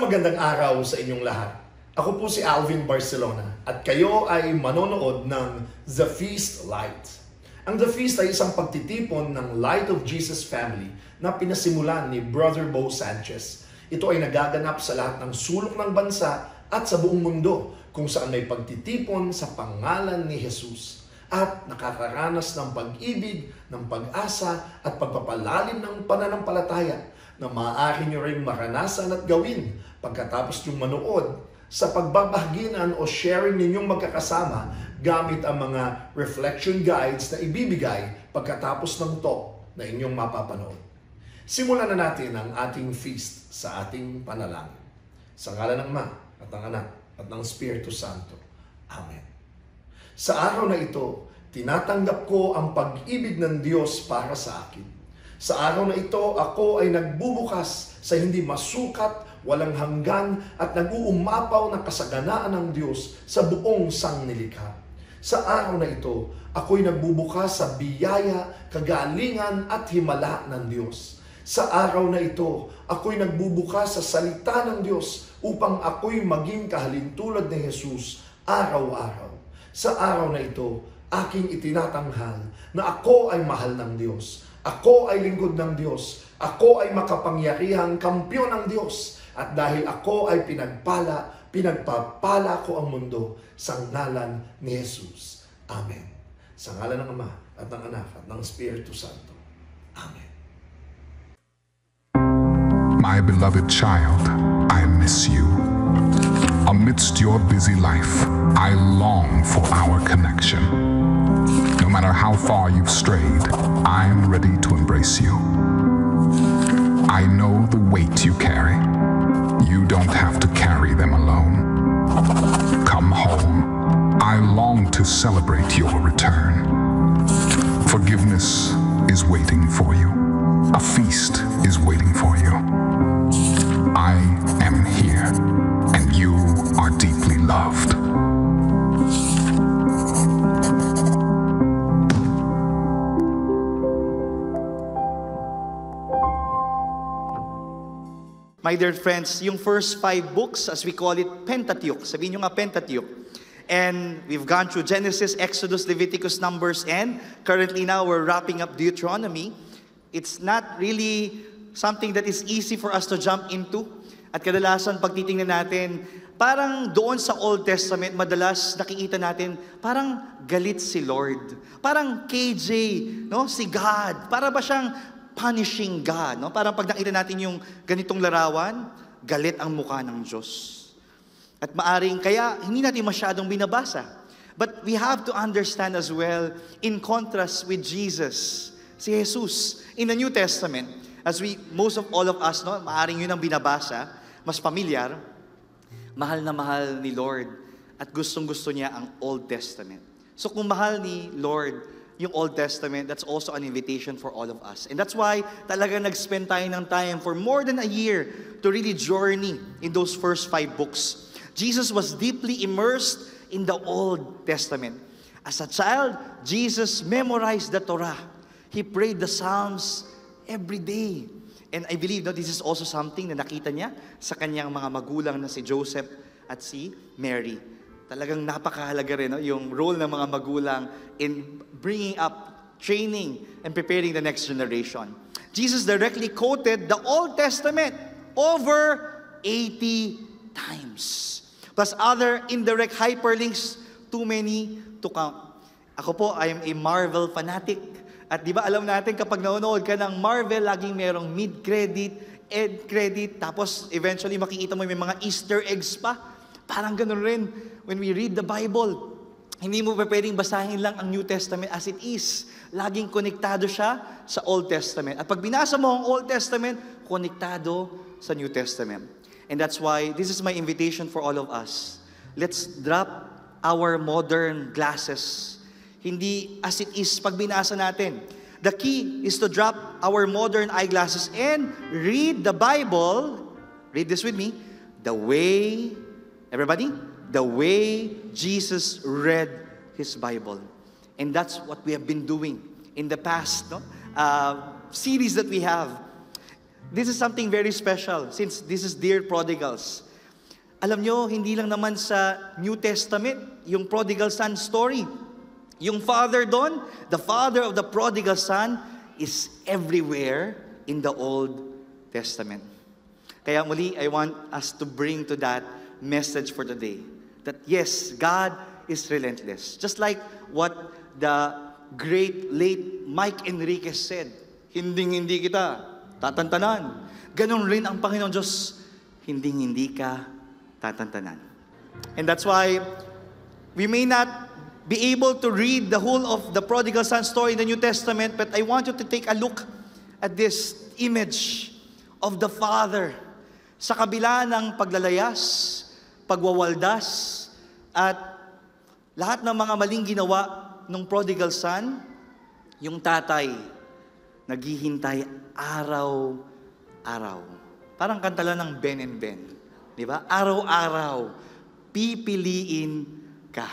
magandang araw sa inyong lahat. Ako po si Alvin Barcelona at kayo ay manonood ng The Feast Light. Ang The Feast ay isang pagtitipon ng Light of Jesus Family na pinasimulan ni Brother Bo Sanchez. Ito ay nagaganap sa lahat ng sulok ng bansa at sa buong mundo kung saan may pagtitipon sa pangalan ni Jesus at nakakaranas ng pag-ibig, ng pag-asa at pagpapalalim ng pananampalataya na maaari nyo rin maranasan at gawin pagkatapos yung manood sa pagbabahaginan o sharing ninyong magkakasama gamit ang mga reflection guides na ibibigay pagkatapos ng talk na inyong mapapanood. Simulan na natin ang ating feast sa ating panalangin. Sa ngalan ng Ama at ng Anak at ng Espiritu Santo. Amen. Sa araw na ito, tinatanggap ko ang pag-ibig ng Diyos para sa akin. Sa araw na ito, ako ay nagbubukas sa hindi masukat, walang hanggan at nag-uumapaw na kasaganaan ng Diyos sa buong sangnilikha. Sa araw na ito, ako'y nagbubukas sa biyaya, kagalingan at himala ng Diyos. Sa araw na ito, ako'y nagbubukas sa salita ng Diyos upang ako'y maging kahalintulad ni Jesus araw-araw. Sa araw na ito, aking itinatanghal na ako ay mahal ng Diyos. Ako ay lingkod ng Diyos. Ako ay makapangyarihang kampiyon ng Diyos. At dahil ako ay pinagpapala ko ang mundo sa ngalan ni Jesus. Amen. Sa ngalan ng Ama at ng Anak at ng Espiritu Santo. Amen. My beloved child, I miss you. Amidst your busy life, I long for our connection. No matter how far you've strayed, I'm ready to embrace you. I know the weight you carry. You don't have to carry them alone. Come home. I long to celebrate your return. Forgiveness is waiting for you. A feast is waiting for you. I am here, and you are deeply loved. My dear friends, yung first 5 books, as we call it, Pentateuch. Sabihin nyo nga Pentateuch. And we've gone through Genesis, Exodus, Leviticus, Numbers, and currently now we're wrapping up Deuteronomy. It's not really something that is easy for us to jump into. At kadalasan, pag titingnan natin, parang doon sa Old Testament, madalas nakikita natin, parang galit si Lord. Parang KJ, no? Si God. Para ba siyang punishing God, no? Parang pag nakita natin yung ganitong larawan, galit ang mukha ng Diyos. At maaring kaya hindi natin masyadong binabasa. But we have to understand as well, in contrast with Jesus, si Jesus, in the New Testament, as most of all of us, no, maaring yun ang binabasa, mas pamilyar, mahal na mahal ni Lord at gustong-gusto niya ang Old Testament. So kung mahal ni Lord yung Old Testament, that's also an invitation for all of us. And that's why talaga nag-spend tayo ng time for more than a year to really journey in those first 5 books. Jesus was deeply immersed in the Old Testament. As a child, Jesus memorized the Torah. He prayed the Psalms every day. And I believe that this is also something na nakita niya sa kanyang mga magulang na si Joseph at si Mary. Talagang napakahalaga rin, no? Yung role ng mga magulang in bringing up, training, and preparing the next generation. Jesus directly quoted the Old Testament over 80 times. Plus other indirect hyperlinks, too many to count. Ako po, I am a Marvel fanatic. At di ba alam natin kapag nanonood ka ng Marvel, laging merong mid-credit, end-credit, tapos eventually makikita mo may mga Easter eggs pa. Parang ganun rin, when we read the Bible, hindi mo pa pwedeng basahin lang ang New Testament as it is. Laging konektado siya sa Old Testament. At pag binasa mo ang Old Testament, konektado sa New Testament. And that's why this is my invitation for all of us. Let's drop our modern glasses. Hindi as it is pag binasa natin. The key is to drop our modern eyeglasses and read the Bible. Read this with me. The way, everybody, the way Jesus read His Bible. And that's what we have been doing in the past series that we have. this is something very special since this is Dear Prodigals. Alam nyo, hindi lang naman sa New Testament, yung prodigal son story. Yung father doon, the father of the prodigal son, is everywhere in the Old Testament. Kaya muli, I want us to bring to that message for today. That yes, God is relentless. Just like what the great late Mike Enriquez said, hindi kita tatantanan. Ganon rin ang Panginoon Diyos, hindi ka tatantanan. And that's why we may not be able to read the whole of the prodigal son story in the New Testament, but I want you to take a look at this image of the Father sa kabila ng paglalayas, pagwawaldas, at lahat ng mga maling ginawa ng prodigal son, yung tatay naghihintay araw-araw. Parang kanta lang ng Ben and Ben. Di ba? Araw-araw, pipiliin ka.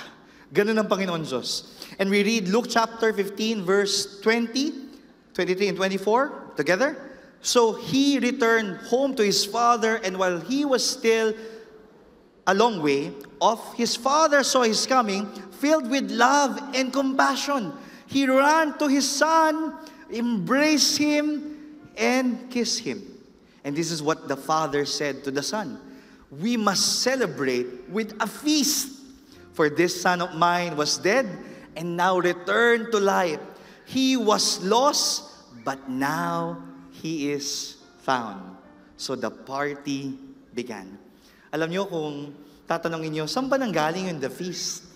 Ganun ang Panginoon Diyos. And we read Luke chapter 15, verse 20, 23, and 24 together. So he returned home to his father, and while he was still a long way off, his father saw his coming, filled with love and compassion. He ran to his son, embraced him, and kissed him. And this is what the father said to the son. We must celebrate with a feast, for this son of mine was dead and now returned to life. He was lost, but now he is found. So the party began. Alam niyo, kung tatanungin niyo, saan ba nanggaling yung the feast?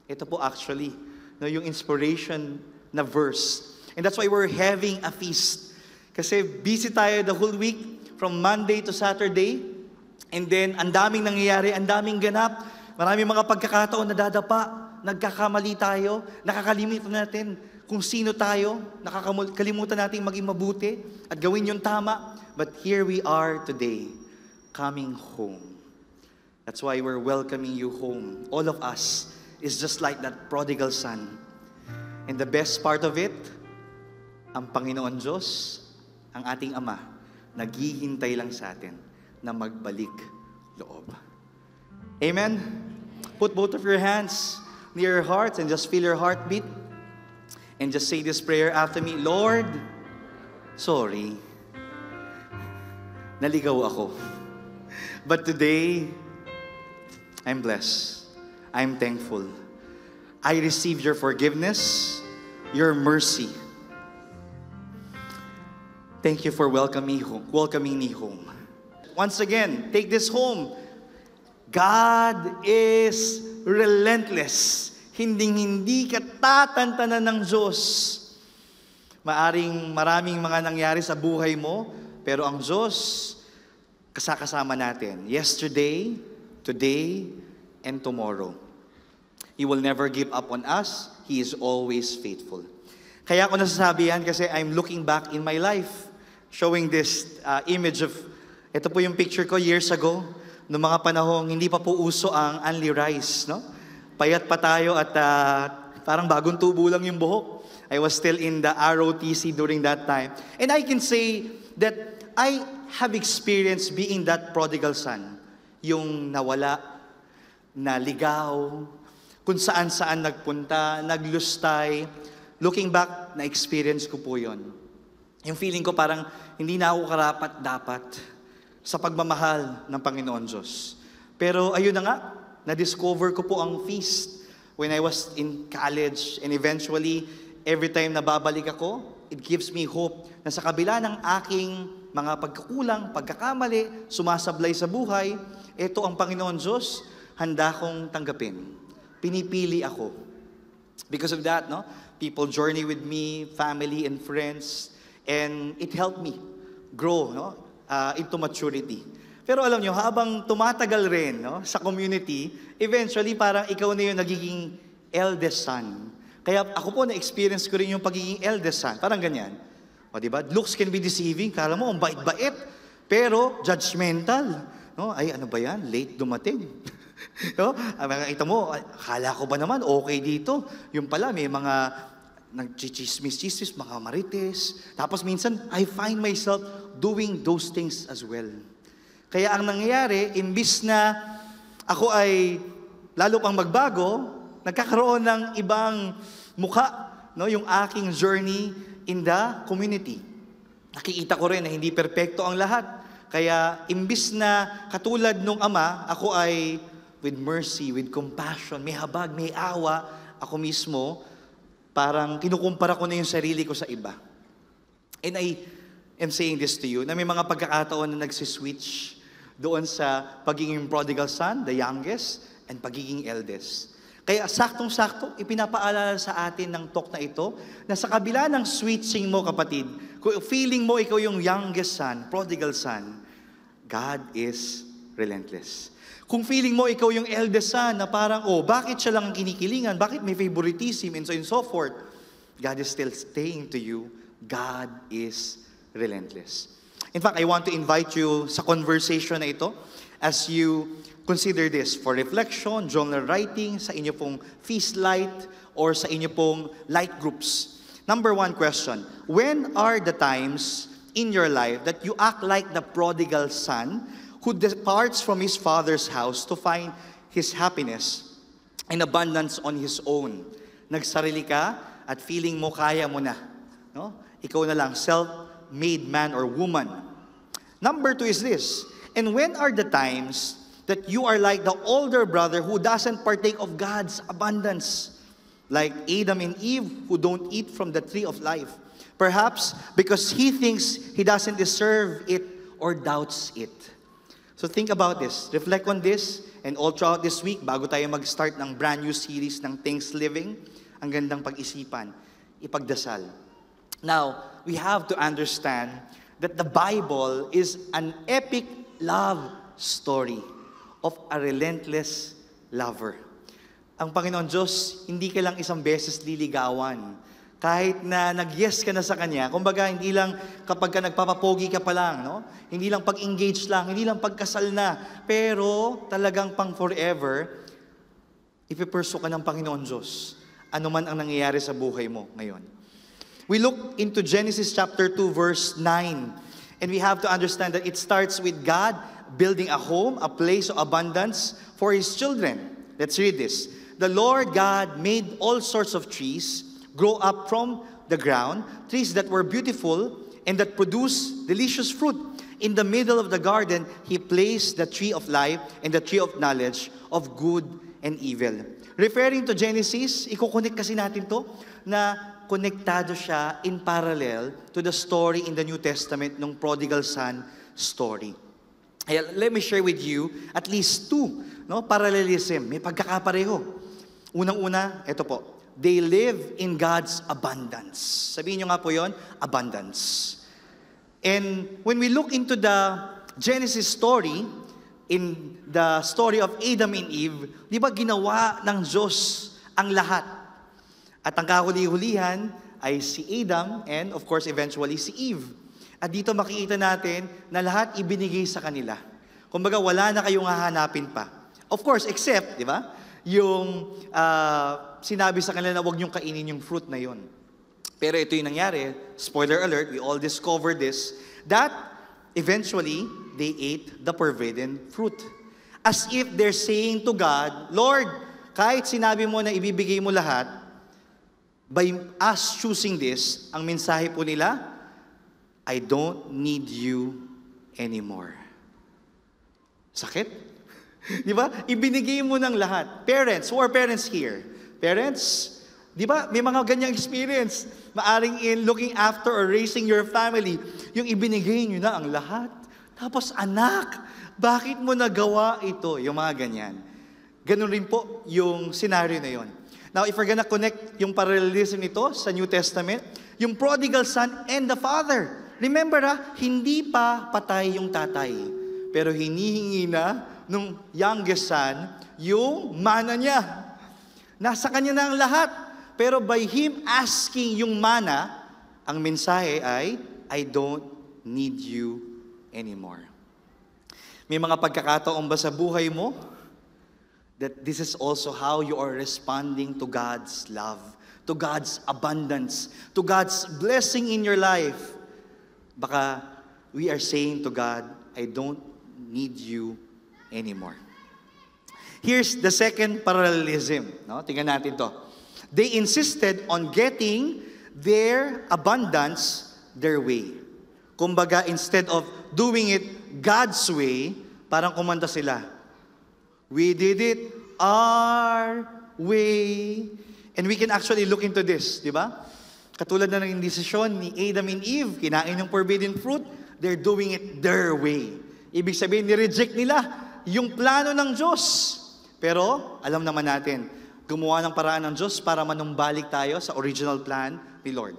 Ito po actually, no, yung inspiration na verse. And that's why we're having a feast. Kasi busy tayo the whole week, from Monday to Saturday. And then, ang daming nangyayari, ang daming ganap. Maraming mga pagkakataon na dadapa. Nagkakamali tayo. Nakakalimutan natin kung sino tayo. Nakakalimutan natin maging mabuti at gawin yung tama. But here we are today, coming home. That's why we're welcoming you home. All of us is just like that prodigal son. And the best part of it, ang Panginoon Diyos, ang ating Ama, naghihintay lang sa atin na magbalik loob. Amen? Put both of your hands near your hearts and just feel your heartbeat. And just say this prayer after me. Lord, sorry. Naligaw ako. But today, I'm blessed. I'm thankful. I receive your forgiveness, your mercy. Thank you for welcoming me home. Once again, take this home. God is relentless. Hindi ka tatantanan ng Diyos. Maaring maraming mga nangyari sa buhay mo, pero ang Diyos, kasama natin. Yesterday, today, and tomorrow. He will never give up on us. He is always faithful. Kaya ako nasasabi yan kasi I'm looking back in my life, showing this image of, ito po yung picture ko years ago, noong mga panahong hindi pa po uso ang Only Rice, no? Payat pa tayo at parang bagong tubo lang yung buhok. I was still in the ROTC during that time. And I can say that I have experienced being that prodigal son. Yung nawala, naligaw, kung saan-saan nagpunta, naglustay. Looking back, na-experience ko po yon. Yung feeling ko parang hindi na ako karapat-dapat sa pagmamahal ng Panginoon Diyos. Pero ayun na nga, na-discover ko po ang feast when I was in college, and eventually, every time na babalik ako, it gives me hope na sa kabila ng aking mga pagkakulang, pagkakamali, sumasablay sa buhay, ito ang Panginoon Diyos, handa kong tanggapin. Pinipili ako. Because of that, no, people journey with me, family and friends, and it helped me grow, no, into maturity. Pero alam nyo, habang tumatagal rin, no, sa community, eventually parang ikaw na yung nagiging eldest son. Kaya ako po na-experience ko rin yung pagiging eldest son. Parang ganyan. O diba? Looks can be deceiving. Kala mo, ang bait-bait. Pero judgmental. No? Ay, ano ba yan? Late dumating. No? Ito mo, akala ko ba naman okay dito? Yung pala, may mga nagchichismis-chismis, mga marites. Tapos minsan, I find myself doing those things as well. Kaya ang nangyayari, imbis na ako ay lalo pang magbago, nagkakaroon ng ibang mukha, no, yung aking journey in the community. Nakikita ko rin na hindi perpekto ang lahat. Kaya imbis na katulad nung ama, ako ay with mercy, with compassion, may habag, may awa, ako mismo, parang kinukumpara ko na yung sarili ko sa iba. And I am saying this to you, na may mga pagkakataon na nagsiswitch doon sa pagiging prodigal son, the youngest, and pagiging eldest. Kaya saktong-sakto, ipinapaalala sa atin ng talk na ito, na sa kabila ng switching mo, kapatid, kung feeling mo ikaw yung youngest son, prodigal son, God is relentless. Kung feeling mo ikaw yung eldest son na parang, bakit siya lang ang kinikilingan? Bakit may favoritism and so forth? God is still saying to you, God is relentless. In fact, I want to invite you sa conversation na ito as you consider this for reflection, journal writing, sa inyo pong feast light, or sa inyo pong light groups. Number 1 question, when are the times in your life that you act like the prodigal son who departs from his father's house to find his happiness and abundance on his own? Nagsarili ka at feeling mo kaya mo na. No? Ikaw na lang, self-made man or woman. Number 2 is this, and when are the times that you are like the older brother who doesn't partake of God's abundance? Like Adam and Eve who don't eat from the tree of life. Perhaps because he thinks he doesn't deserve it or doubts it. So think about this. Reflect on this. And all throughout this week, bago tayo mag-start ng brand new series ng Things Living, ang gandang pag-isipan, ipagdasal. Now, we have to understand that the Bible is an epic love story of a relentless lover. Ang Panginoon Diyos, hindi ka lang isang beses liligawan. Kahit na nag-yes ka na sa Kanya, kumbaga hindi lang kapag ka nagpapapogi ka pa lang, no? Hindi lang pag-engage lang, hindi lang pagkasal na, pero talagang pang forever, ipiperso ka ng Panginoon Diyos, ano man ang nangyayari sa buhay mo ngayon. We look into Genesis chapter 2 verse 9, and we have to understand that it starts with God building a home, a place of abundance for His children. Let's read this. The Lord God made all sorts of trees grow up from the ground, trees that were beautiful and that produce delicious fruit. In the middle of the garden, He placed the tree of life and the tree of knowledge of good and evil. Referring to Genesis, ikukonek kasi natin to na konektado siya in parallel to the story in the New Testament ng prodigal son story. Let me share with you at least 2 parallelism. May pagkakapareho. Unang-una, ito po. They live in God's abundance. Sabihin nyo nga po yon, abundance. And when we look into the Genesis story, in the story of Adam and Eve, di ba ginawa ng Diyos ang lahat? At ang kahuli-hulihan ay si Adam and of course eventually si Eve. At dito makikita natin na lahat ibinigay sa kanila. Kumbaga wala na kayong hahanapin pa. Of course, except, di ba? Yung sinabi sa kanila na huwag niyong kainin yung fruit na yon. Pero ito yung nangyari, spoiler alert, we all discovered this, that eventually, they ate the forbidden fruit. As if they're saying to God, Lord, kahit sinabi mo na ibibigay mo lahat, by us choosing this, ang mensahe po nila, I don't need you anymore. Sakit? Di ba? Ibinigay mo ng lahat. Parents, who are parents here? Parents, di ba? May mga ganyang experience. Maaring in looking after or raising your family, yung ibinigay nyo na ang lahat. Tapos, anak, bakit mo nagawa ito? Yung mga ganyan. Ganun rin po yung scenario na yon. Now, if we're gonna connect yung parallelism nito sa New Testament, yung prodigal son and the father. Remember hindi pa patay yung tatay. Pero hinihingi na nung youngest son, yung mana niya. Nasa kanya na ang lahat. Pero by him asking yung mana, ang mensahe ay, I don't need you anymore. May mga pagkakataon ba sa buhay mo that this is also how you are responding to God's love, to God's abundance, to God's blessing in your life? Baka we are saying to God, I don't need you anymore. Here's the second parallelism. No? Tingnan natin to. They insisted on getting their abundance their way. Kumbaga, instead of doing it God's way, parang kumanta sila. We did it our way. And we can actually look into this, di ba? Katulad na ng desisyon ni Adam and Eve, kinain yung forbidden fruit, they're doing it their way. Ibig sabihin, nireject nila yung plano ng Diyos. Pero, alam naman natin, gumawa ng paraan ng Diyos para manumbalik tayo sa original plan ni Lord.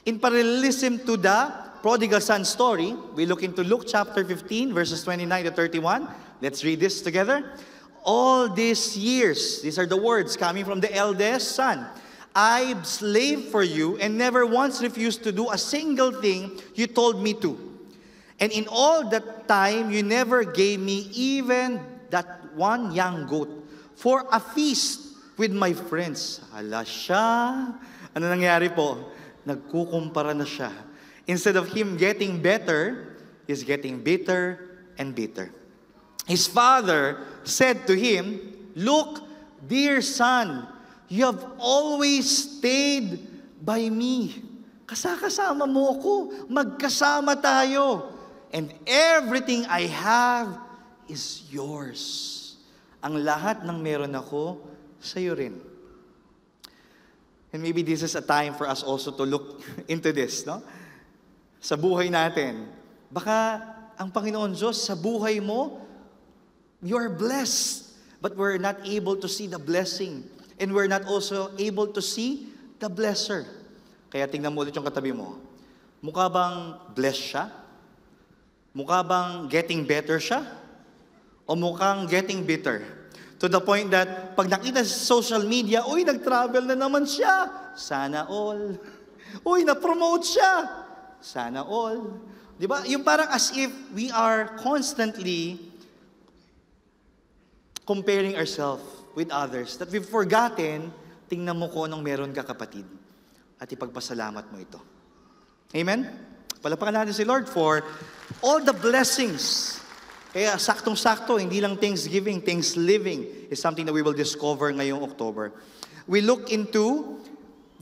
In parallelism to the prodigal son story, we look into Luke chapter 15, verses 29 to 31. Let's read this together. All these years, these are the words coming from the eldest son, I slaved for you and never once refused to do a single thing you told me to. And in all that time, you never gave me even that one young goat for a feast with my friends. Hala siya. Ano nangyari po? Nagkukumpara na siya. Instead of him getting better, he's getting bitter and bitter. His father said to him, look, dear son, you have always stayed by me. Kasama mo ako. Magkasama tayo. And everything I have is yours. Ang lahat ng meron ako, sa'yo rin. And maybe this is a time for us also to look into this, no? Sa buhay natin. Baka ang Panginoon Diyos, sa buhay mo, you are blessed. But we're not able to see the blessing. And we're not also able to see the blesser. Kaya tingnan mo ulit yung katabi mo. Mukha bang blessed siya? Mukha bang getting better siya? O mukhang getting bitter? To the point that pag nakita sa social media, uy, nag-travel na naman siya. Sana all. Uy, na-promote siya. Sana all. Di ba? Yung parang as if we are constantly comparing ourselves with others, that we've forgotten, tingnan mo ko anong meron ka, kapatid, at ipagpasalamat mo ito. Amen? Palapakan natin si Lord for all the blessings. Kaya saktong-sakto, hindi lang Thanksgiving, Thanksgiving is something that we will discover ngayong October. We look into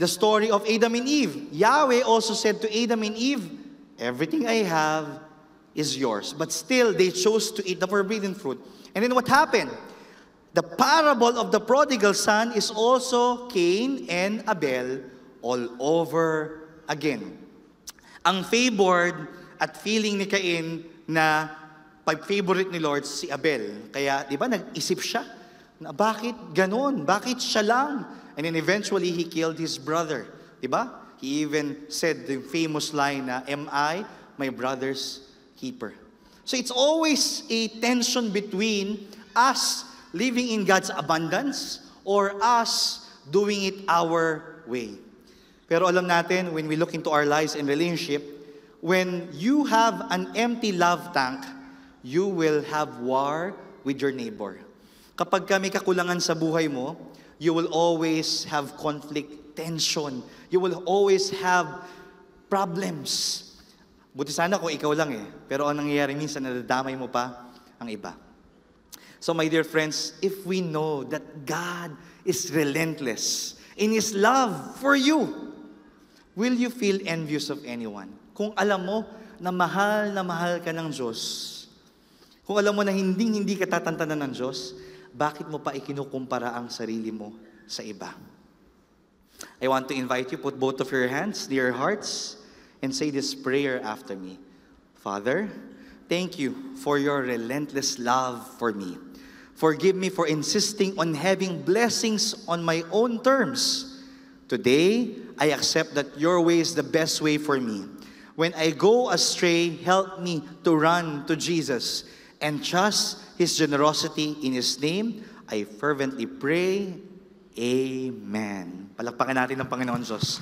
the story of Adam and Eve. Yahweh also said to Adam and Eve, everything I have is yours. But still, they chose to eat the forbidden fruit. And then what happened? The parable of the prodigal son is also Cain and Abel all over again. Ang favored at feeling ni Cain na pag-favorite ni Lord si Abel. Kaya, di ba, nag-isip siya na bakit ganon? Bakit siya lang? And then eventually, he killed his brother. Di ba? He even said the famous line na, am I my brother's keeper? So it's always a tension between us living in God's abundance or us doing it our way. Pero alam natin, when we look into our lives and relationship, when you have an empty love tank, you will have war with your neighbor. Kapag may kakulangan sa buhay mo, you will always have conflict, tension. You will always have problems. Buti sana kung ikaw lang Pero ang nangyayari minsan, nadadamay mo pa ang iba. So my dear friends, if we know that God is relentless in His love for you, will you feel envious of anyone? Kung alam mo na mahal ka ng Diyos, kung alam mo na hindi ka tatantanan ng Diyos, bakit mo pa ikinukumpara ang sarili mo sa iba? I want to invite you, put both of your hands near your hearts, and say this prayer after me. Father, thank you for your relentless love for me. Forgive me for insisting on having blessings on my own terms. Today, I accept that your way is the best way for me. When I go astray, help me to run to Jesus and trust His generosity. In His name, I fervently pray. Amen. Palakpakan natin ng Panginoon Diyos.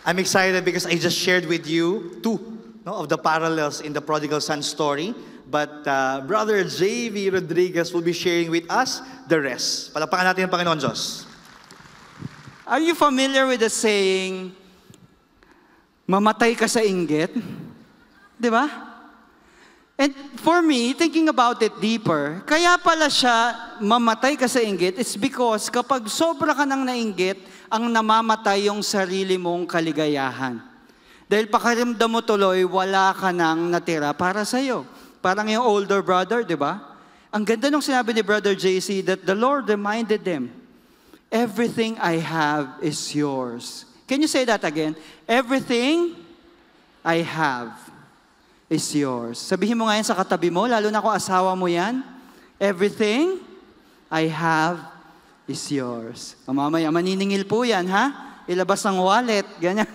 I'm excited because I just shared with you two of the parallels in the prodigal son story. But Brother J.V. Rodriguez will be sharing with us the rest. Palakpakan natin ng Panginoon Diyos. Are you familiar with the saying, mamatay ka sa inggit? Di ba? And for me, thinking about it deeper, kaya pala siya mamatay ka sa inggit, it's because kapag sobra ka nang nainggit, ang namamatay yung sarili mong kaligayahan. Dahil pakiramdam mo tuloy, wala ka nang natira para sa'yo. Parang yung older brother, di ba? Ang ganda nung sinabi ni Brother JC that the Lord reminded them, everything I have is yours. Can you say that again? Everything I have is yours. Sabihin mo nga yan sa katabi mo, lalo na kung asawa mo yan. Everything I have is yours. Mamaya, maniningil po yan, ha? Ilabas ang wallet, ganyan.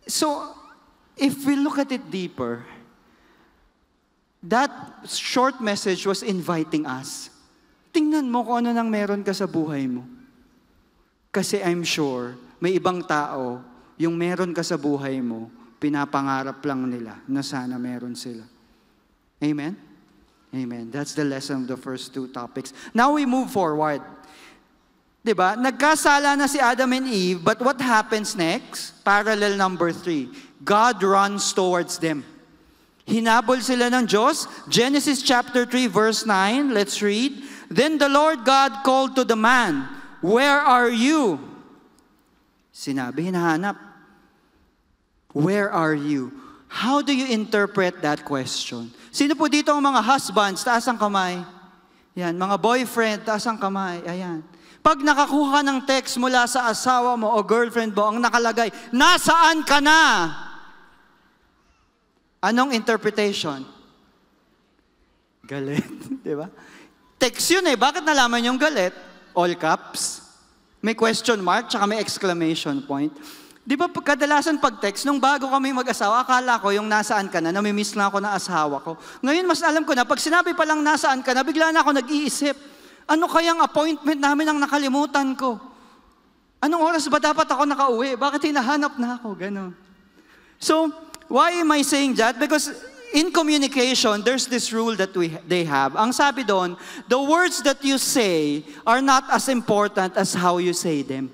So, if we look at it deeper, that short message was inviting us. Tingnan mo kung ano nang meron ka sa buhay mo. Kasi I'm sure, may ibang tao, yung meron ka sa buhay mo, pinapangarap lang nila na sana meron sila. Amen? Amen. That's the lesson of the first two topics. Now we move forward. Diba? Nagkasala na si Adam and Eve, but what happens next? Parallel number 3. God runs towards them. Hinabol sila ng Diyos. Genesis chapter 3 verse 9. Let's read. Then the Lord God called to the man, "Where are you?" Sinabi, hinahanap. Where are you? How do you interpret that question? Sino po dito ang mga husbands? Taas ang kamay. Yan. Mga boyfriend, taas ang kamay. Ayan. Pag nakakuha ng text mula sa asawa mo o girlfriend mo, ang nakalagay, nasaan ka na? Anong interpretation? Galit. Di ba? Text yun eh. Bakit nalaman yung galit? All caps. May question mark, tsaka may exclamation point. Di ba kadalasan pag text, nung bago kami mag-asawa, akala ko yung nasaan ka na, namimiss lang ako ng asawa ko. Ngayon mas alam ko na, pag sinabi pa lang nasaan ka na, bigla na ako nag-iisip, ano kayang appointment namin ang nakalimutan ko? Anong oras ba dapat ako nakauwi? Bakit hinahanap na ako? Ganon. So, why am I saying that? Because in communication, there's this rule that they have. Ang sabi doon, the words that you say are not as important as how you say them.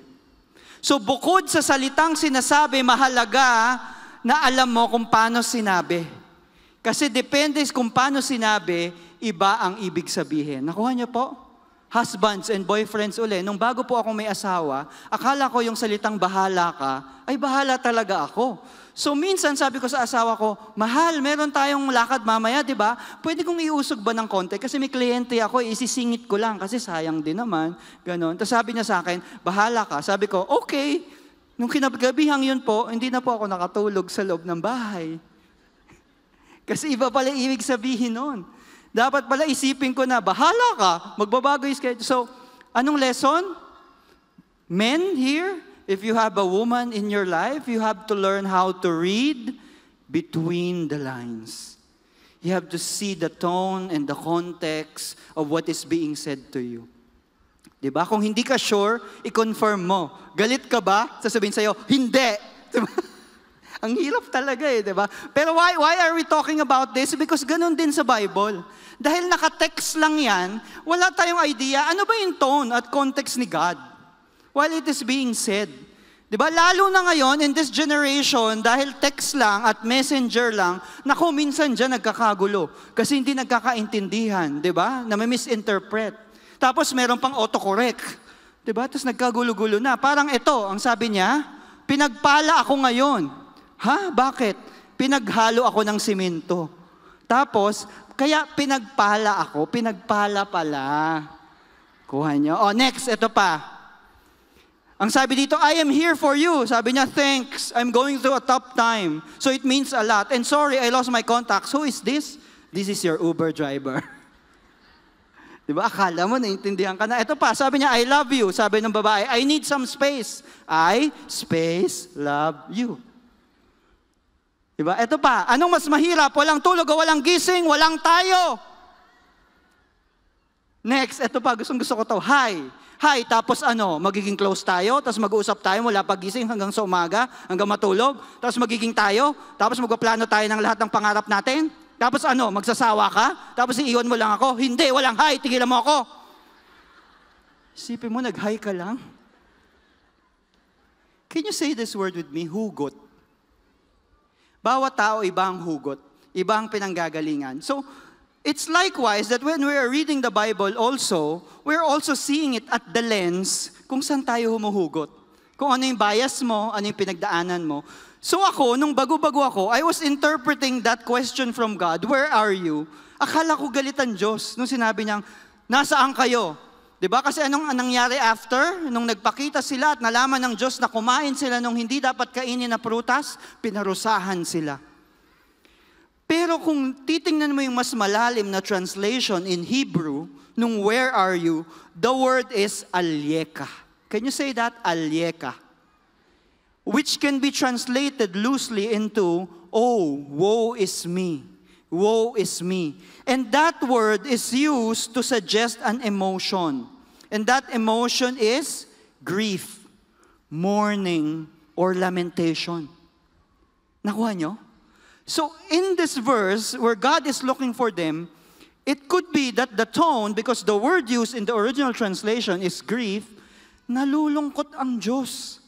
So bukod sa salitang sinasabi, mahalaga na alam mo kung paano sinabi. Kasi depende kung paano sinabi, iba ang ibig sabihin. Nakuha niyo po? Husbands and boyfriends uli, nung bago po ako may asawa, akala ko yung salitang bahala ka, ay bahala talaga ako. So minsan sabi ko sa asawa ko, mahal, meron tayong lakad mamaya, di ba? Pwede kong iusog ba ng konti? Kasi may kliyente ako, isisingit ko lang kasi sayang din naman. Ganon. Tapos sabi niya sa akin, bahala ka. Sabi ko, okay. Nung kinagabihang yun po, hindi na po ako nakatulog sa loob ng bahay. Kasi iba pala ibig sabihin nun. Dapat pala isipin ko na, bahala ka, magbabago yung schedule. So, anong lesson? Men here, if you have a woman in your life, you have to learn how to read between the lines. You have to see the tone and the context of what is being said to you. Diba? Kung hindi ka sure, i-confirm mo. Galit ka ba? Sasabihin sa'yo, hindi. Diba? Ang hirap talaga eh, diba? Pero why are we talking about this? Because ganun din sa Bible. Dahil naka-text lang yan, wala tayong idea, ano ba yung tone at context ni God? While it is being said. Diba? Lalo na ngayon, in this generation, dahil text lang at messenger lang, naku, minsan dyan nagkakagulo. Kasi hindi nagkakaintindihan, diba? Na may misinterpret. Tapos meron pang autocorrect. Diba? Tapos nagkagulo-gulo na. Parang ito, ang sabi niya, pinagpala ako ngayon. Ha? Bakit? Pinaghalo ako ng simento. Tapos, kaya pinagpala ako, pinagpala pala. Kuha niyo. Oh, next, ito pa. Ang sabi dito, I am here for you. Sabi niya, thanks. I'm going through a tough time. So it means a lot. And sorry, I lost my contacts. Who is this? This is your Uber driver. Diba? Akala mo, naintindihan ka na. Ito pa, sabi niya, I love you. Sabi ng babae, I need some space. I, space, love you. Diba? Ito pa, anong mas mahirap? Walang tulog o walang gising, walang tayo. Next, ito pa, gusto ko to. Hi. Hi, tapos ano, magiging close tayo, tapos mag-uusap tayo mula pagising hanggang sa umaga, hanggang matulog, tapos magiging tayo, tapos magpaplano tayo ng lahat ng pangarap natin, tapos ano, magsasawa ka, tapos iiwan mo lang ako. Hindi, walang hi, tigilan mo ako. Isipin mo, nag-hi ka lang. Can you say this word with me? Hugot. Bawat tao, ibang hugot. Ibang pinanggagalingan. So, it's likewise that when we are reading the Bible also, we're also seeing it at the lens kung saan tayo humuhugot. Kung ano yung bias mo, ano yung pinagdaanan mo. So ako, nung bago-bago ako, I was interpreting that question from God, where are you? Akala ko galit ang Diyos nung sinabi niyang, nasaan kayo? Diba? Kasi anong nangyari after? Nung nagpakita sila at nalaman ng Diyos na kumain sila nung hindi dapat kainin na prutas, pinarusahan sila. Pero kung titingnan mo yung mas malalim na translation in Hebrew, nung where are you, the word is alyeka. Can you say that? Alyeka. Which can be translated loosely into, oh, woe is me. Woe is me. And that word is used to suggest an emotion. And that emotion is grief, mourning, or lamentation. Nakuha nyo? So in this verse, where God is looking for them, it could be that the tone, because the word used in the original translation is grief, nalulungkot ang Diyos.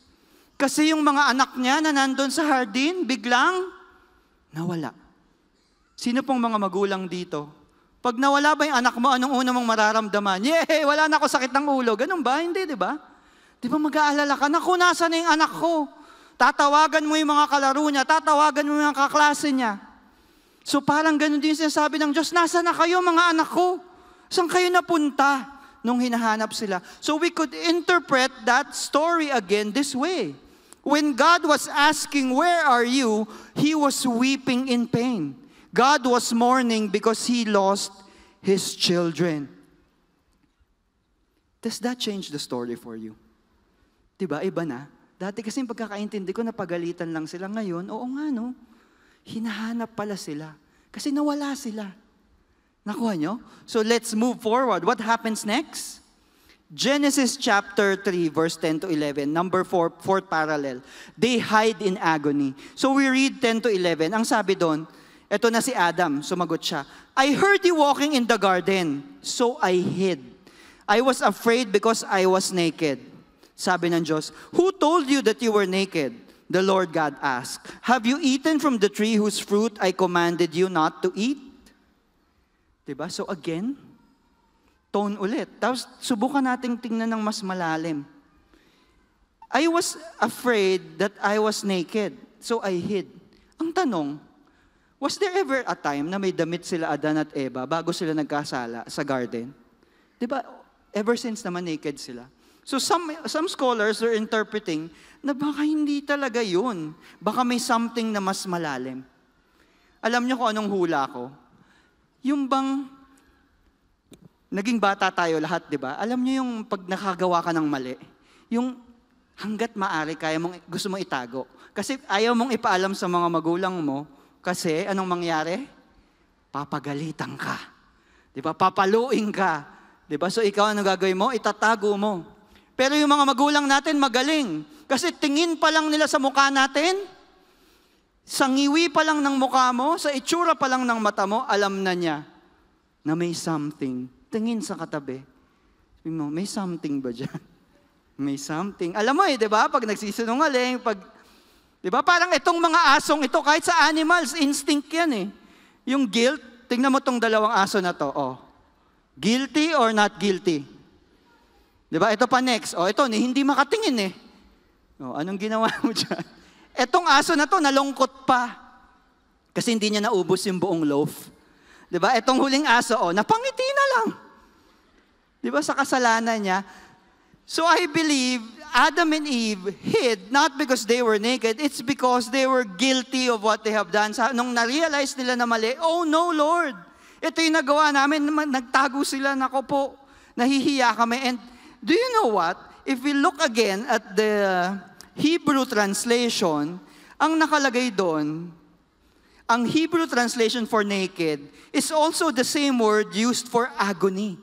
Kasi yung mga anak niya na nandun sa hardin, biglang nawala. Sino pong mga magulang dito? Pag nawala ba yung anak mo, anong una mong mararamdaman? Yay, wala na ako sakit ng ulo. Ganun ba? Hindi, di ba? Di ba mag-aalala ka? Naku, nasa na yung anak ko? Tatawagan mo yung mga kalaro niya, tatawagan mo yung mga kaklase niya. So parang ganun din yung sinasabi ng Diyos, nasa na kayo mga anak ko? Saan kayo napunta nung hinahanap sila? So we could interpret that story again this way. When God was asking, where are you? He was weeping in pain. God was mourning because He lost His children. Does that change the story for you? Diba? Iba na. Dati kasi pagkakaintindi ko, napagalitan lang sila. Ngayon, oo nga no, hinahanap pala sila. Kasi nawala sila. Nakuha nyo? So let's move forward. What happens next? Genesis chapter 3, verse 10 to 11. Number 4, fourth parallel. They hide in agony. So we read 10 to 11. Ang sabi doon, eto na si Adam, sumagot siya. I heard you walking in the garden, so I hid. I was afraid because I was naked. Sabi ng Diyos, who told you that you were naked? The Lord God asked, have you eaten from the tree whose fruit I commanded you not to eat? Diba? So again, tone ulit. Tapos subukan nating tingnan ng mas malalim. I was afraid that I was naked, so I hid. Ang tanong, was there ever a time na may damit sila Adan at Eva bago sila nagkasala sa garden? Diba? Ever since naman naked sila. So some scholars are interpreting na baka hindi talaga yun. Baka may something na mas malalim. Alam niyo kung anong hula ko? Yung bang naging bata tayo lahat, di ba? Alam niyo yung pag nakagawa ka ng mali, yung hanggat maaari gusto mong itago. Kasi ayaw mong ipaalam sa mga magulang mo, kasi anong mangyari? Papagalitan ka. Di ba? Papaluin ka. Di ba? So ikaw anong gagawin mo? Itatago mo. Pero yung mga magulang natin magaling. Kasi tingin pa lang nila sa mukha natin, sa ngiwi pa lang ng mukha mo, sa itsura pa lang ng mata mo, alam na niya na may something. Tingin sa katabi. Sabi mo, may something ba dyan? May something. Alam mo di ba? Pag nagsisinungaling, di ba? Parang itong mga asong ito, kahit sa animals, instinct yan Yung guilt, tingnan mo tong dalawang aso na to. Oh. Guilty or not guilty? Di ba? Ito pa next. Oh, ito, hindi makatingin Oh, anong ginawa mo dyan? Etong aso na to, nalungkot pa. Kasi hindi niya naubos yung buong loaf. Di ba? Etong huling aso, napangiti na lang. Di ba? Sa kasalanan niya. So I believe Adam and Eve hid not because they were naked, it's because they were guilty of what they have done. Nung na-realize nila na mali, oh no Lord, ito yung nagawa namin, nagtago sila, nako po, nahihiya kami. And do you know what? If we look again at the Hebrew translation, ang nakalagay doon, ang Hebrew translation for naked is also the same word used for agony.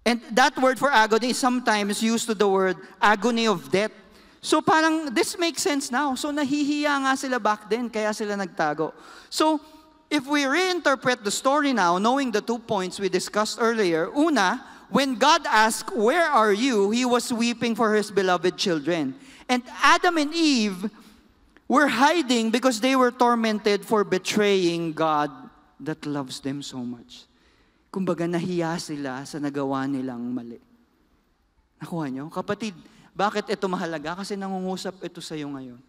And that word for agony is sometimes used to the word agony of death. So parang this makes sense now. So nahihiya nga sila back then, kaya sila nagtago. So if we reinterpret the story now, knowing the 2 points we discussed earlier, una, when God asked, "Where are you?" He was weeping for his beloved children. And Adam and Eve were hiding because they were tormented for betraying God that loves them so much. Kumbaga, nahiya sila sa nagawa nilang mali. Nakuha nyo? Kapatid, bakit ito mahalaga? Kasi nangungusap ito sa'yo ngayon.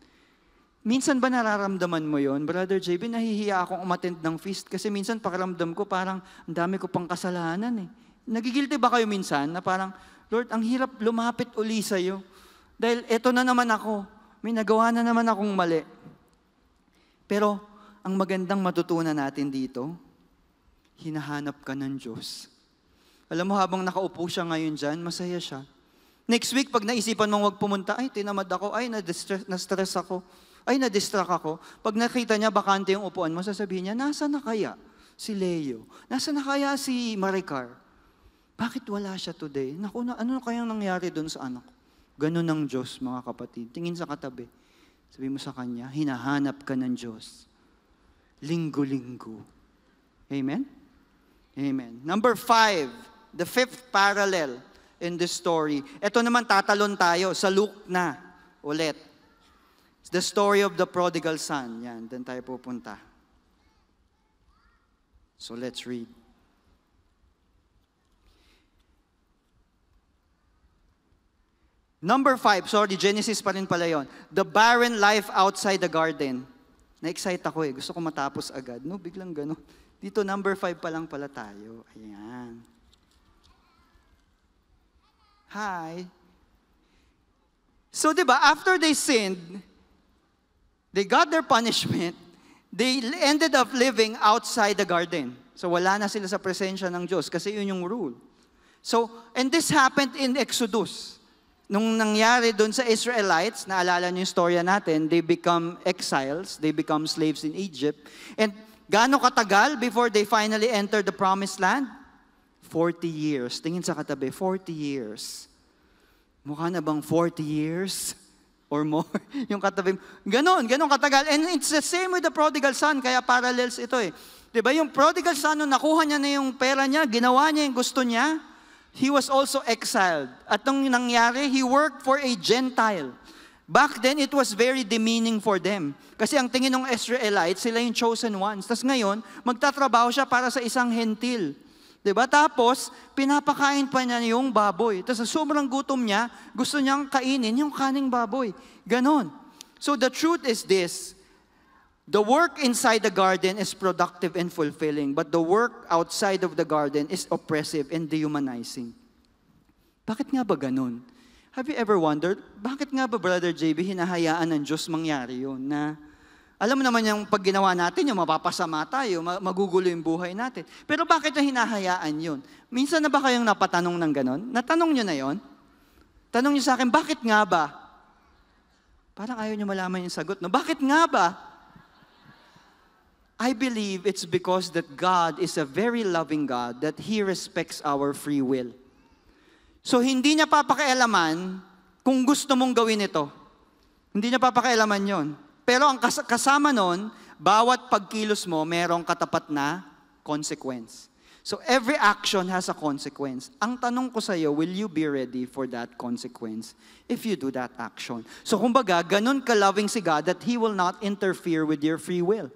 Minsan ba nararamdaman mo yon, Brother JB, nahihiya akong umattend ng feast kasi minsan pakiramdam ko parang ang dami ko pang kasalanan eh. Nagigilty ba kayo minsan na parang, Lord, ang hirap lumapit uli sa'yo. Dahil eto na naman ako, may nagawa na naman akong mali. Pero ang magandang matutunan natin dito, hinahanap ka ng Diyos. Alam mo, habang nakaupo siya ngayon dyan, masaya siya. Next week, pag naisipan mong wag pumunta, ay, tinamad ako, ay, na-stress ako, ay, na-distract ako. Pag nakita niya, bakante yung upuan mo, sasabihin niya, nasa na kaya si Leo? Nasa na kaya si Maricar? Bakit wala siya today? Naku, ano kayang nangyari doon sa anak ko? Ganun ang Diyos, mga kapatid. Tingin sa katabi. Sabi mo sa kanya, hinahanap ka ng Diyos. Linggo-linggo. Amen? Amen. Number 5, the 5th parallel in this story. Ito naman, tatalon tayo sa Luke na ulit. It's the story of the prodigal son. Yan, doon tayo pupunta. So let's read. Number 5, sorry, Genesis pa rin pala yun. The barren life outside the garden. Na-excite ako eh. Gusto ko matapos agad. No, biglang gano'n. Dito, number 5 pa lang pala tayo. Ayan. Hi. So, diba, after they sinned, they got their punishment, they ended up living outside the garden. So, wala na sila sa presensya ng Diyos kasi yun yung rule. So, and this happened in Exodus. Nung nangyari doon sa Israelites, naalala niyo yung storya natin, they become exiles, they become slaves in Egypt. And gaano katagal before they finally enter the promised land? 40 years. Tingin sa katabi, 40 years. Mukha na bang 40 years or more? Yung katabi, ganon katagal. And it's the same with the prodigal son, kaya parallels ito eh. Diba yung prodigal son, nung nakuha niya na yung pera niya, ginawa niya yung gusto niya, he was also exiled. At nung nangyari, he worked for a Gentile. Back then, it was very demeaning for them. Kasi ang tingin ng Israelites, sila yung chosen ones. Tapos ngayon, magtatrabaho siya para sa isang hentil. Diba? Tapos, pinapakain pa niya yung baboy. Tapos sa sobrang gutom niya, gusto niyang kainin yung kaning baboy. Ganon. So the truth is this. The work inside the garden is productive and fulfilling, but the work outside of the garden is oppressive and dehumanizing. Bakit nga ba ganon? Have you ever wondered, bakit nga ba, Brother JB, hinahayaan ng Diyos mangyari yun? Na, alam mo naman yung pag ginawa natin, yung mapapasama tayo, magugulo yung buhay natin. Pero bakit na hinahayaan yun? Minsan na ba kayong napatanong ng ganon? Natanong nyo na yon? Tanong nyo sa akin, bakit nga ba? Parang ayaw nyo malaman yung sagot, no? Bakit nga ba? I believe it's because that God is a very loving God, that He respects our free will. So hindi niya papakialaman kung gusto mong gawin ito. Hindi niya papakialaman yon. Pero ang kasama nun, bawat pagkilos mo, merong katapat na consequence. So every action has a consequence. Ang tanong ko sa iyo, will you be ready for that consequence if you do that action? So kumbaga, ganun ka-loving si God that He will not interfere with your free will.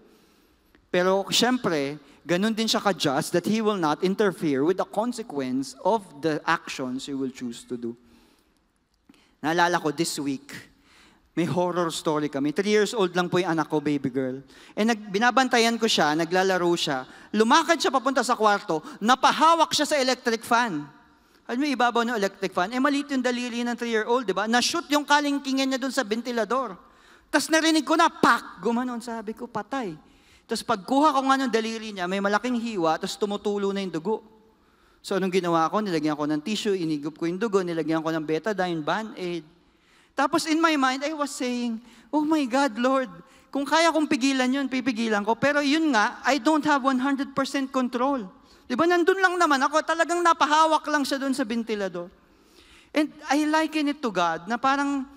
Pero syempre, ganun din siya ka-just that He will not interfere with the consequence of the actions you will choose to do. Naalala ko this week, may horror story kami. 3 years old lang po yung anak ko, baby girl. Binabantayan ko siya, naglalaro siya. Lumakad siya papunta sa kwarto, napahawak siya sa electric fan. Alam mo, ibabaw ng electric fan. Maliit yung daliri ng 3-year-old, di ba? Na-shoot yung kalingkingan niya dun sa ventilador. Tapos narinig ko na, pak! Gumanon, sabi ko, patay. Tapos pagkuha ko nga ng daliri niya, may malaking hiwa, tapos tumutulo na yung dugo. So anong ginawa ko? Nilagyan ko ng tissue, inigup ko yung dugo, nilagyan ko ng betadine, Band-Aid. Tapos in my mind, I was saying, oh my God, Lord, kung kaya kong pigilan yun, pipigilan ko. Pero yun nga, I don't have 100% control. Diba, nandun lang naman ako, talagang napahawak lang siya doon sa ventilador. And I liken it to God, na parang,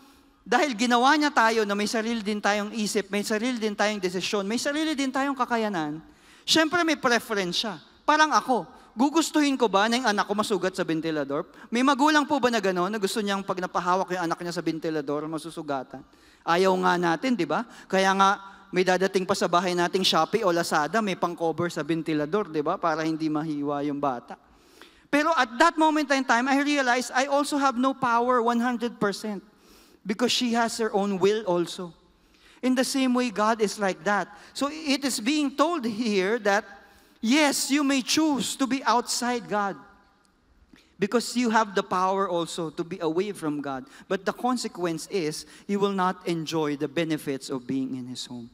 dahil ginawa niya tayo na may sarili din tayong isip, may sarili din tayong desisyon, may sarili din tayong kakayanan, syempre may preference siya. Parang ako, gugustuhin ko ba na yung anak ko masugat sa ventilador? May magulang po ba na gano'n, na gusto niyang pag napahawak yung anak niya sa ventilador, masusugatan? Ayaw nga natin, di ba? Kaya nga, may dadating pa sa bahay nating Shopee o Lazada, may pang-cover sa ventilador, di ba? Para hindi mahiwa yung bata. Pero at that moment in time, I realized I also have no power 100% because she has her own will also. In the same way, God is like that. So it is being told here that, yes, you may choose to be outside God because you have the power also to be away from God. But the consequence is you will not enjoy the benefits of being in His home.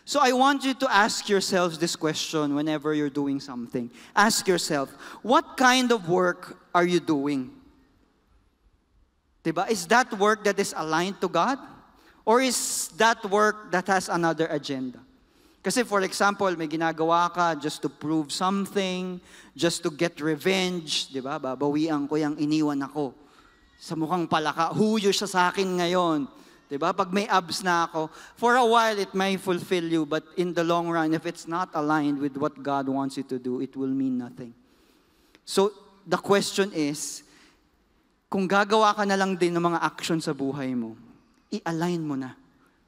So I want you to ask yourselves this question whenever you're doing something. Ask yourself, what kind of work are you doing? Diba? Is that work that is aligned to God? Or is that work that has another agenda? Kasi for example, may ginagawa ka just to prove something, just to get revenge, di ba? Babawian ko yung iniwan ako. Sa mukhang palaka, huyo siya sa akin ngayon. Di ba? Pag may abs na ako, for a while it may fulfill you, but in the long run, if it's not aligned with what God wants you to do, it will mean nothing. So, the question is, kung gagawa ka na lang din ng mga action sa buhay mo, i-align mo na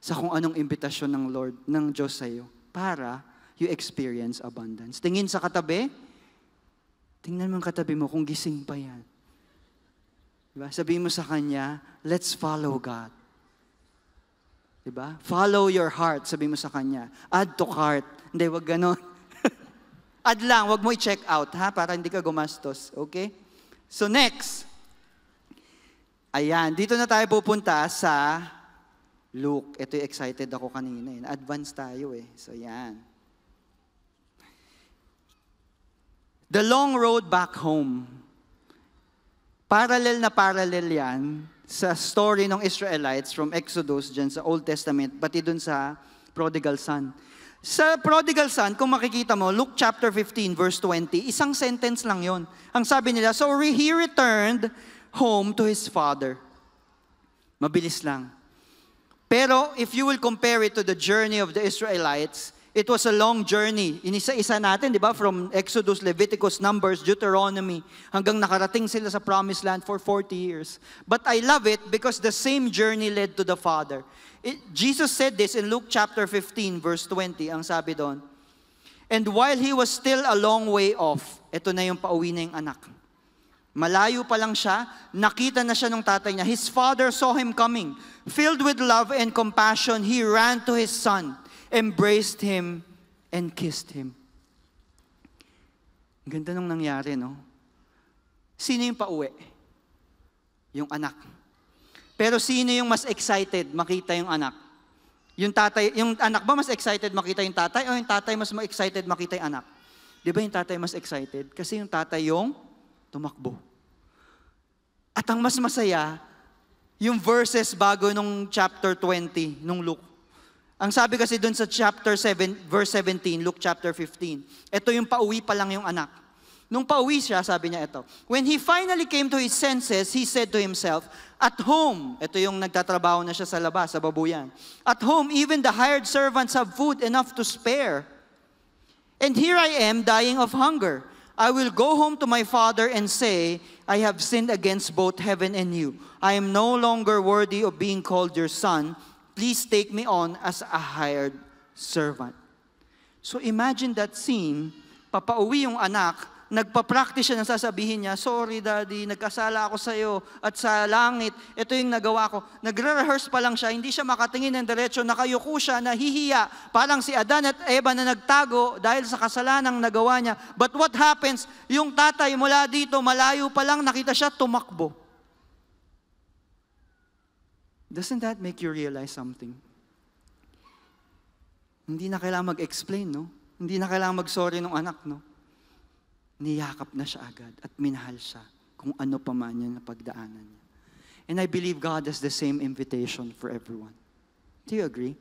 sa kung anong imbitasyon ng Lord, ng Diyos sa iyo, para you experience abundance. Tingin sa katabi, tingnan mo ang katabi mo kung gising pa yan. Diba? Sabihin mo sa kanya, let's follow God. Diba? Follow your heart, sabihin mo sa kanya. Add to cart. Hindi, wag ganon. Add lang, wag mo i-check out, ha? Para hindi ka gumastos. Okay? So next, ayan, dito na tayo pupunta sa Luke. Ito yung excited ako kanina. Advance tayo eh. So yan. The long road back home. Parallel na parallel yan sa story ng Israelites from Exodus, dyan sa Old Testament, pati dun sa prodigal son. Sa prodigal son, kung makikita mo, Luke chapter 15, verse 20, isang sentence lang yon. Ang sabi nila, so he returned home to his father. Mabilis lang. Pero if you will compare it to the journey of the Israelites, it was a long journey. Inisa-isa natin, di ba? From Exodus, Leviticus, Numbers, Deuteronomy, hanggang nakarating sila sa Promised Land for 40 years. But I love it because the same journey led to the Father. Jesus said this in Luke chapter 15, verse 20, ang sabi doon, and while he was still a long way off, ito na yung pauwi na yung anak. Malayo pa lang siya, nakita na siya ng tatay niya. His father saw him coming. Filled with love and compassion, he ran to his son, embraced him, and kissed him. Ganda nung nangyari, no? Sino yung pauwi? Yung anak. Pero sino yung mas excited makita yung anak? Yung tatay, yung anak ba mas excited makita yung tatay o yung tatay mas excited makita yung anak? Di ba yung tatay mas excited? Kasi yung tatay yung tumakbo. At ang mas masaya, yung verses bago nung chapter 20, nung Luke. Ang sabi kasi dun sa chapter 7, verse 17, Luke chapter 15, ito yung pauwi pa lang yung anak. Nung pauwi siya, sabi niya ito, when he finally came to his senses, he said to himself, at home, ito yung nagtatrabaho na siya sa labas, sa babuyan, at home, even the hired servants have food enough to spare. And here I am dying of hunger. I will go home to my father and say, I have sinned against both heaven and you. I am no longer worthy of being called your son. Please take me on as a hired servant. So imagine that scene, papauwi yung anak, nagpa-practice siya ng sasabihin niya, sorry daddy, nagkasala ako sa iyo at sa langit, ito yung nagawa ko. Nagre-rehearse pa lang siya, hindi siya makatingin ng diretso, nakayuko siya, nahihiya, parang si Adan at Eva na nagtago dahil sa kasalanang nagawa niya. But what happens? Yung tatay mula dito, malayo pa lang, nakita siya, tumakbo. Doesn't that make you realize something? Hindi na kailangan mag-explain, no? Hindi na kailangan mag-sorry ng anak, no? Niyakap na siya agad at minahal siya kung ano pa man yung napagdaanan niya. And I believe God has the same invitation for everyone. Do you agree?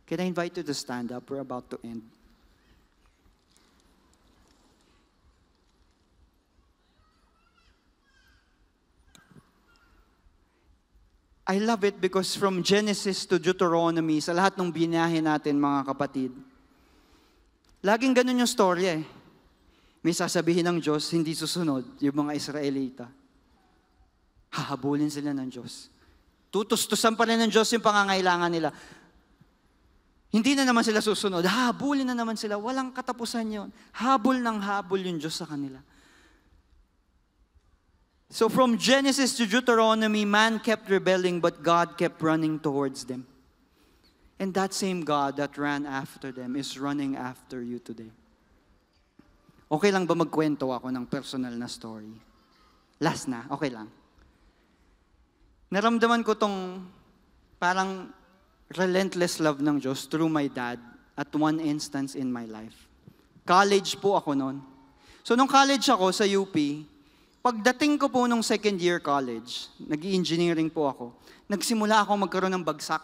Can I invite you to stand up? We're about to end. I love it because from Genesis to Deuteronomy, sa lahat ng binahe natin mga kapatid, laging ganun yung story eh. may sasabihin ng Diyos, hindi susunod yung mga Israelita. Hahabulin sila ng Diyos. Tutustusan pa rin ng Diyos yung pangangailangan nila. Hindi na naman sila susunod. Hahabulin na naman sila. Walang katapusan yon. Habol ng habol yung Diyos sa kanila. So from Genesis to Deuteronomy, man kept rebelling, but God kept running towards them. And that same God that ran after them is running after you today. Okay lang ba magkwento ako ng personal na story? Last na, okay lang. Naramdaman ko tong parang relentless love ng Diyos through my dad at one instance in my life. College po ako noon. So nung college ako sa UP, pagdating ko po nung second year college, nag-i-engineering po ako, nagsimula ako magkaroon ng bagsak.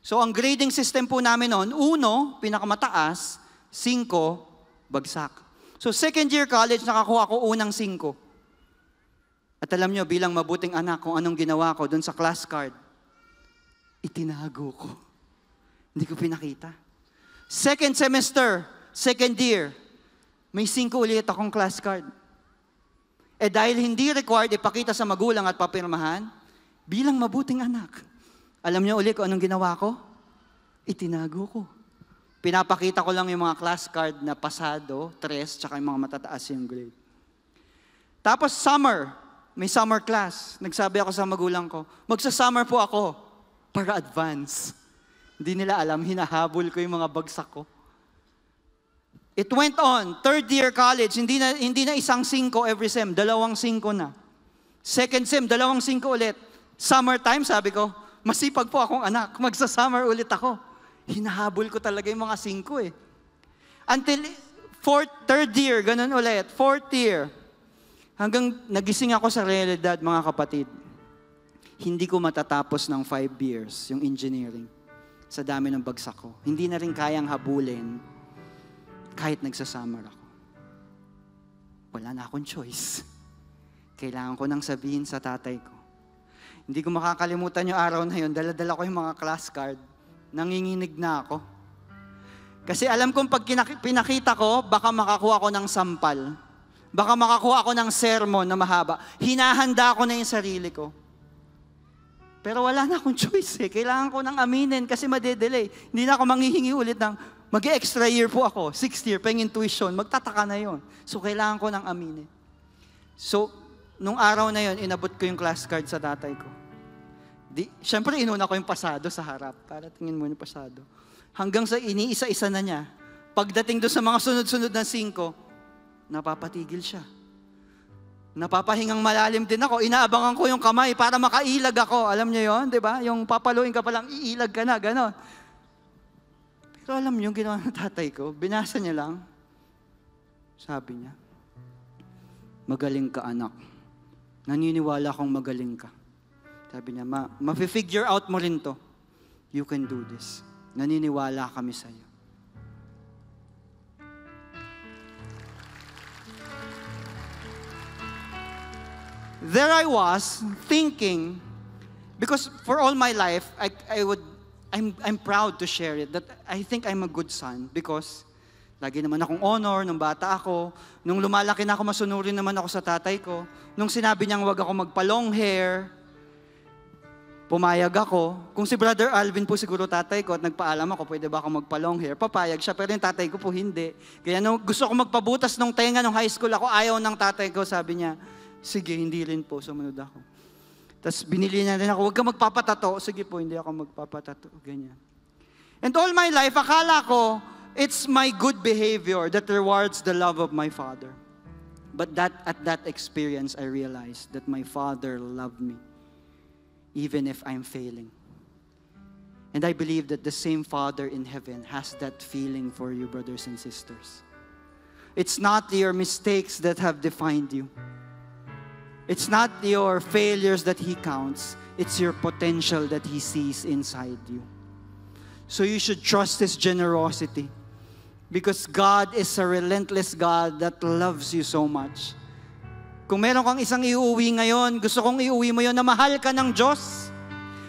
So ang grading system po namin noon, 1, pinakamataas, 5, bagsak. So second year college, nakakuha ko unang 5. At alam nyo, bilang mabuting anak, kung anong ginawa ko doon sa class card, itinago ko. Hindi ko pinakita. Second semester, second year, may 5 ulit akong class card. Eh dahil hindi required ipakita sa magulang at papirmahan, bilang mabuting anak, alam niyo ulit kung anong ginawa ko? Itinago ko. Pinapakita ko lang yung mga class card na pasado, 3, tsaka yung mga matataas yung grade. Tapos summer, may summer class. Nagsabi ako sa magulang ko, magsa-summer po ako para advance. Hindi nila alam, hinahabol ko yung mga bagsak ko. It went on. Third year college, hindi na isang 5 every sem, 2 5 na. Second sem, 2 5 ulit. Summertime, sabi ko, masipag po akong anak, magsa-summer ulit ako. Hinahabol ko talaga yung mga 5 eh. Until third year, ganun ulit. Fourth year, hanggang nagising ako sa realidad, mga kapatid. Hindi ko matatapos ng 5 years yung engineering sa dami ng bagsak ko. Hindi na rin kayang habulin kahit nagsasummer ako. Wala na akong choice. Kailangan ko nang sabihin sa tatay ko. Hindi ko makakalimutan yung araw na yun. Dala-dala ko yung mga class card. Nanginginig na ako. Kasi alam kong pag pinakita ko, baka makakuha ko ng sampal. Baka makakuha ako ng sermon na mahaba. Hinahanda ko na yung sarili ko. Pero wala na akong choice eh. Kailangan ko nang aminin kasi madedelay. Hindi na ako manghihingi ulit ng mag-extra year po ako. 6th year, pengin tuition. Magtataka na yon. So kailangan ko nang aminin. So, nung araw na yon, inabot ko yung class card sa tatay ko. Siyempre, inuna ko yung pasado sa harap. Para tingin mo yung pasado. Hanggang sa iniisa-isa na niya. Pagdating doon sa mga sunod-sunod na 5, napapatigil siya. Napapahingang malalim din ako. Inaabangan ko yung kamay para makailag ako. Alam niyo yon, di ba? Yung papaluin ka palang, iilag ka na, gano'n. Pero alam niyo, yung ginawa ng tatay ko, binasa niya lang. Sabi niya, magaling ka anak. Naniniwala akong magaling ka. Sabi niya, ma-figure out mo rin to. You can do this. Naniniwala kami sa'yo. There I was thinking, because for all my life, I'm proud to share it, that I think I'm a good son because lagi naman akong honor nung bata ako. Nung lumalaki na ako, masunurin naman ako sa tatay ko. Nung sinabi niyang wag ako magpa-long hair, pumayag ako. Kung si Brother Alvin po siguro tatay ko at nagpaalam ako, pwede ba ako magpa-long hair? Papayag siya, pero yung tatay ko po hindi. Kaya nung gusto ko magpabutas nung tenga nung high school ako, ayaw ng tatay ko, sabi niya, sige, hindi rin po, sumunod ako. Tapos binili niya rin ako, huwag ka magpapatato. Sige po, hindi ako magpapatato. Ganyan. And all my life, akala ko, it's my good behavior that rewards the love of my father. But at that experience, I realized that my father loved me, even if I'm failing. And I believe that the same Father in heaven has that feeling for you, brothers and sisters. It's not your mistakes that have defined you. It's not your failures that He counts. It's your potential that He sees inside you. So you should trust His generosity. Because God is a relentless God that loves you so much. Kung meron kang isang iuwi ngayon, gusto kong iuwi mo yun na mahal ka ng Diyos.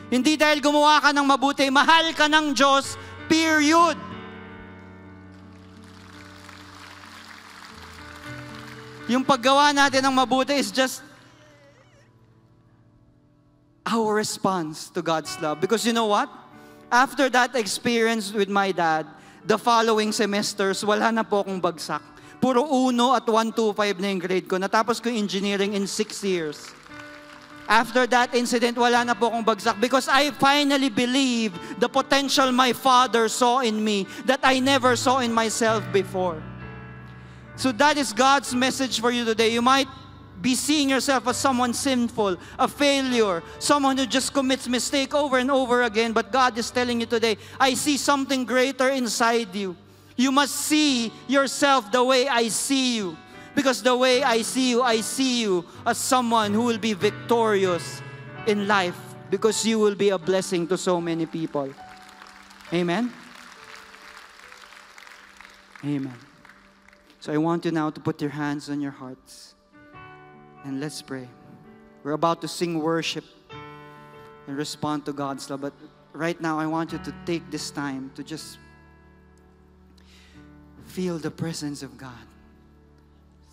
Hindi dahil gumawa ka ng mabuti, mahal ka ng Diyos, period. Yung paggawa natin ng mabuti is just our response to God's love. Because you know what? After that experience with my dad, the following semesters, wala na po akong bagsak. Puro 1 at 125 na yung grade ko. Natapos ko engineering in 6 years. After that incident, wala na po akong bagsak because I finally believe the potential my father saw in me that I never saw in myself before. So that is God's message for you today. You might be seeing yourself as someone sinful, a failure, someone who just commits mistake over and over again, but God is telling you today, I see something greater inside you. You must see yourself the way I see you. Because the way I see you as someone who will be victorious in life because you will be a blessing to so many people. Amen? Amen. So I want you now to put your hands on your hearts and let's pray. We're about to sing worship and respond to God's love, but right now I want you to take this time to just feel the presence of God.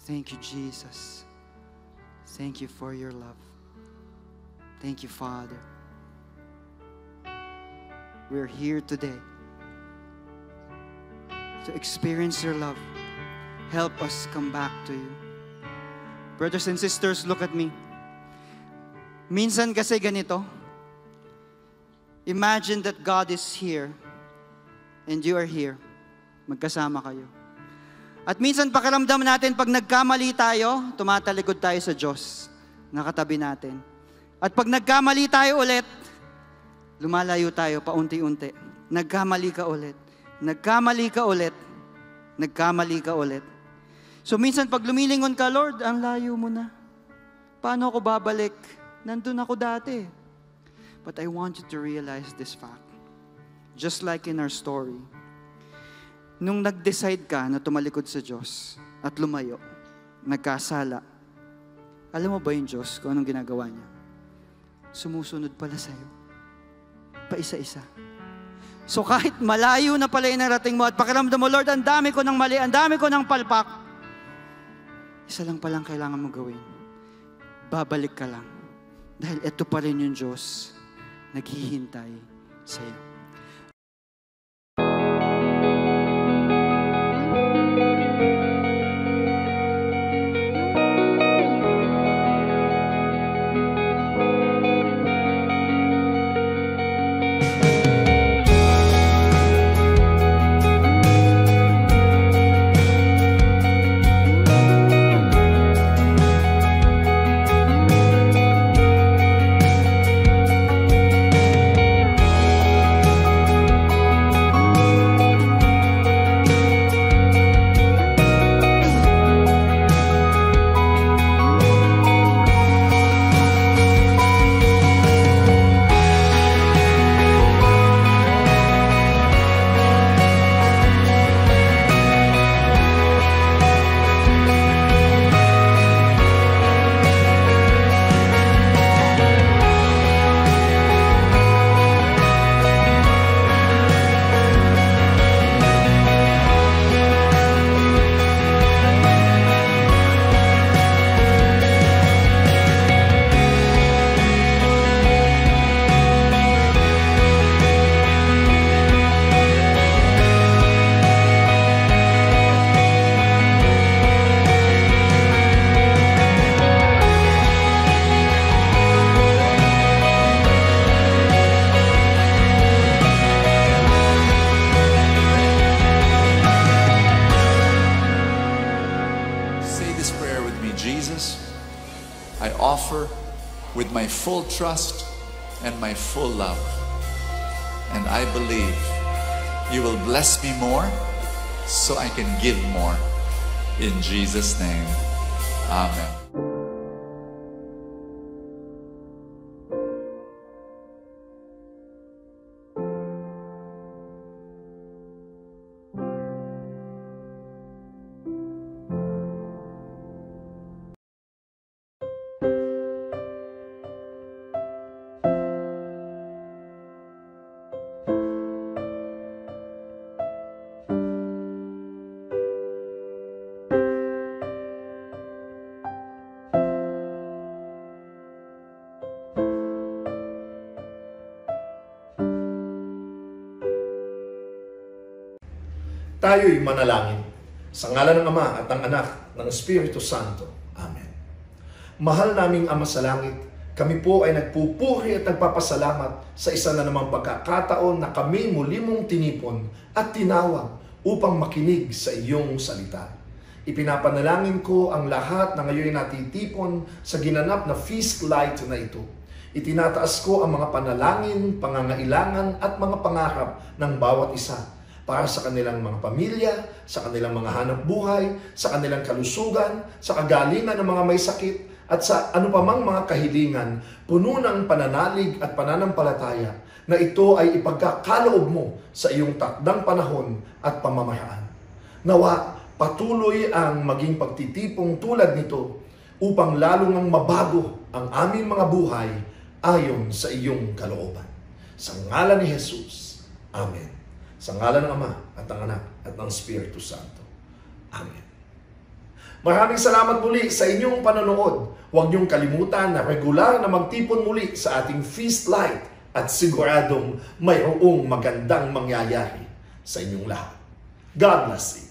Thank you, Jesus. Thank you for your love. Thank you, Father. We're here today to experience your love. Help us come back to you. Brothers and sisters, look at me. Minsan kasi ganito. Imagine that God is here and you are here. Magkasama kayo. At minsan pakiramdam natin pag nagkamali tayo, tumatalikod tayo sa Diyos. Nakatabi natin. At pag nagkamali tayo ulit, lumalayo tayo paunti-unti. Nagkamali ka ulit. Nagkamali ka ulit. Nagkamali ka ulit. So minsan pag lumilingon ka, Lord, ang layo mo na. Paano ako babalik? Nandun ako dati. But I want you to realize this fact. Just like in our story, nung nag-decide ka na tumalikod sa Diyos at lumayo, nagkasala, alam mo ba yung Diyos kung anong ginagawa niya? Sumusunod pala sa'yo. Paisa-isa. So kahit malayo na pala yung narating mo at pakiramdam mo, Lord, ang dami ko ng mali, ang dami ko ng palpak, isa lang palang kailangan mo gawin. Babalik ka lang. Dahil ito pa rin yung Diyos naghihintay sa'yo. offer with my full trust and my full love. And I believe you will bless me more so I can give more. In Jesus' name, amen. Tayo'y manalangin. Sa ngalan ng Ama at ng Anak ng Espiritu Santo. Amen. Mahal naming Ama sa Langit, kami po ay nagpupuri at nagpapasalamat sa isa na namang pagkakataon na kami muli mong tinipon at tinawag upang makinig sa iyong salita. Ipinapanalangin ko ang lahat na ngayon natitipon sa ginanap na feast light na ito. Itinataas ko ang mga panalangin, pangangailangan at mga pangarap ng bawat isa para sa kanilang mga pamilya, sa kanilang mga hanap buhay, sa kanilang kalusugan, sa kagalingan ng mga may sakit, at sa anupamang mga kahilingan, puno ng pananalig at pananampalataya na ito ay ipagkakaloob mo sa iyong takdang panahon at pamamaraan. Nawa, patuloy ang maging pagtitipong tulad nito upang lalong ang mabago ang aming mga buhay ayon sa iyong kalooban. Sa ngalan ni Jesus. Amen. Sa ngalan ng Ama at ng Anak at ng Espiritu Santo. Amen. Maraming salamat muli sa inyong panonood. Huwag niyong kalimutan na regular na magtipon muli sa ating feast light at siguradong mayroong magandang mangyayari sa inyong lahat. God bless you.